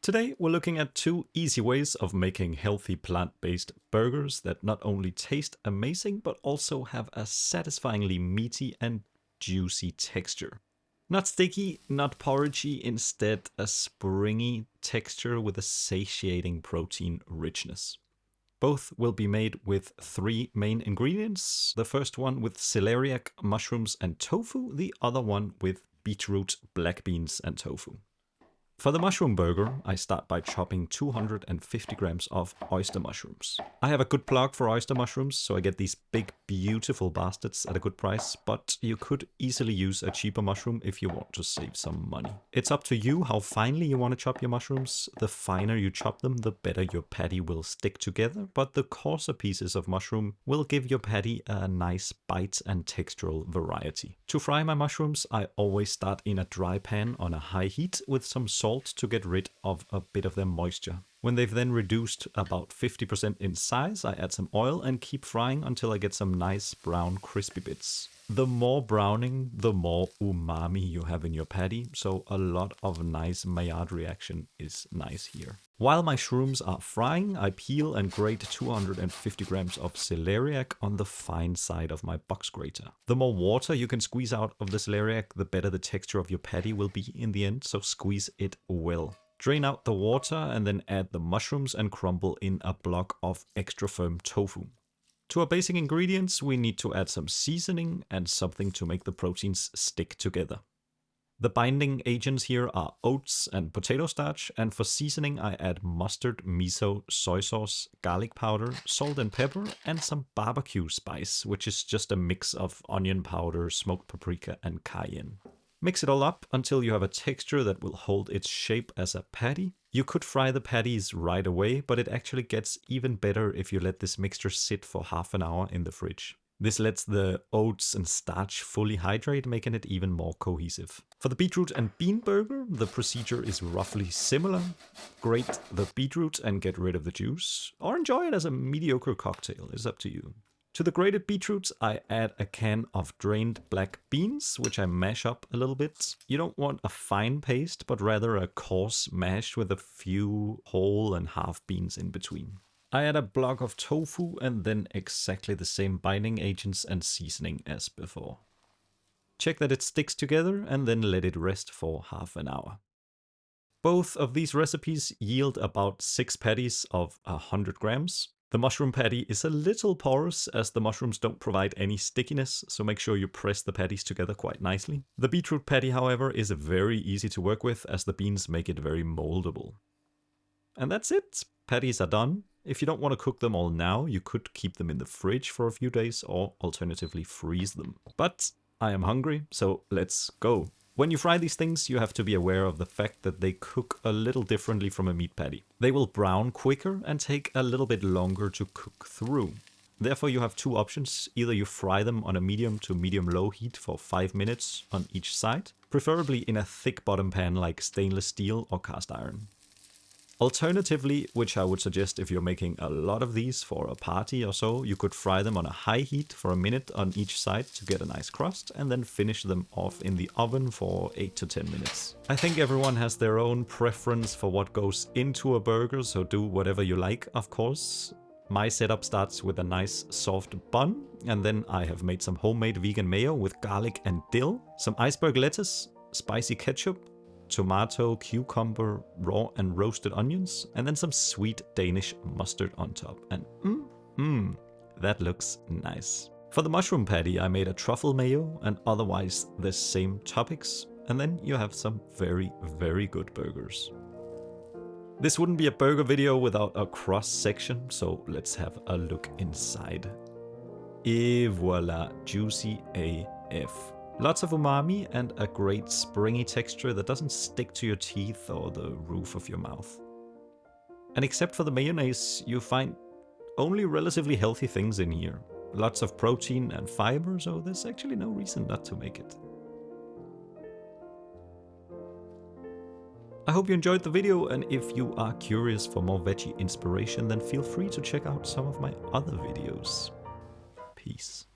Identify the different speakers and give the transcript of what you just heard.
Speaker 1: Today we're looking at 2 easy ways of making healthy plant-based burgers that not only taste amazing but also have a satisfyingly meaty and juicy texture. Not sticky, not porridgey, instead a springy texture with a satiating protein richness. Both will be made with 3 main ingredients. The first one with celeriac, mushrooms and tofu, the other one with beetroot, black beans and tofu. For the mushroom burger, I start by chopping 250 grams of oyster mushrooms. I have a good plug for oyster mushrooms, so I get these big, beautiful bastards at a good price, but you could easily use a cheaper mushroom if you want to save some money. It's up to you how finely you want to chop your mushrooms. The finer you chop them, the better your patty will stick together, but the coarser pieces of mushroom will give your patty a nice bite and textural variety. To fry my mushrooms, I always start in a dry pan on a high heat with some salt to get rid of a bit of their moisture. When they've then reduced about 50% in size, I add some oil and keep frying until I get some nice brown crispy bits. The more browning, the more umami you have in your patty, so a lot of nice Maillard reaction is nice here. While my shrooms are frying, I peel and grate 250 grams of celeriac on the fine side of my box grater. The more water you can squeeze out of the celeriac, the better the texture of your patty will be in the end, so squeeze it well. Drain out the water and then add the mushrooms and crumble in a block of extra firm tofu. To our basic ingredients, we need to add some seasoning and something to make the proteins stick together. The binding agents here are oats and potato starch, and for seasoning I add mustard, miso, soy sauce, garlic powder, salt and pepper, and some BBQ Spice, which is just a mix of onion powder, smoked paprika, and cayenne. Mix it all up until you have a texture that will hold its shape as a patty. You could fry the patties right away, but it actually gets even better if you let this mixture sit for half an hour in the fridge. This lets the oats and starch fully hydrate, making it even more cohesive. For the beetroot and bean burger, the procedure is roughly similar. Grate the beetroot and get rid of the juice, or enjoy it as a mediocre cocktail, it's up to you. To the grated beetroots, I add a can of drained black beans, which I mash up a little bit. You don't want a fine paste, but rather a coarse mash with a few whole and half beans in between. I add a block of tofu and then exactly the same binding agents and seasoning as before. Check that it sticks together and then let it rest for half an hour. Both of these recipes yield about 6 patties of 100 grams. The mushroom patty is a little porous as the mushrooms don't provide any stickiness, so make sure you press the patties together quite nicely. The beetroot patty, however, is very easy to work with as the beans make it very moldable. And that's it. Patties are done. If you don't want to cook them all now, you could keep them in the fridge for a few days or alternatively freeze them. But I am hungry, so let's go. When you fry these things, you have to be aware of the fact that they cook a little differently from a meat patty. They will brown quicker and take a little bit longer to cook through. Therefore, you have 2 options. Either you fry them on a medium to medium-low heat for 5 minutes on each side, preferably in a thick bottom pan like stainless steel or cast iron. Alternatively, which I would suggest if you're making a lot of these for a party or so, you could fry them on a high heat for a minute on each side to get a nice crust and then finish them off in the oven for 8 to 10 minutes. I think everyone has their own preference for what goes into a burger, so do whatever you like, of course. My setup starts with a nice soft bun, and then I have made some homemade vegan mayo with garlic and dill, some iceberg lettuce, spicy ketchup, tomato, cucumber, raw and roasted onions, and then some sweet Danish mustard on top. And that looks nice. For the mushroom patty, I made a truffle mayo and otherwise the same topics, and then you have some very, very good burgers. This wouldn't be a burger video without a cross section, so let's have a look inside. Et voila, juicy AF. Lots of umami and a great springy texture that doesn't stick to your teeth or the roof of your mouth. And except for the mayonnaise, you find only relatively healthy things in here. Lots of protein and fiber, so there's actually no reason not to make it. I hope you enjoyed the video, and if you are curious for more veggie inspiration, then feel free to check out some of my other videos. Peace.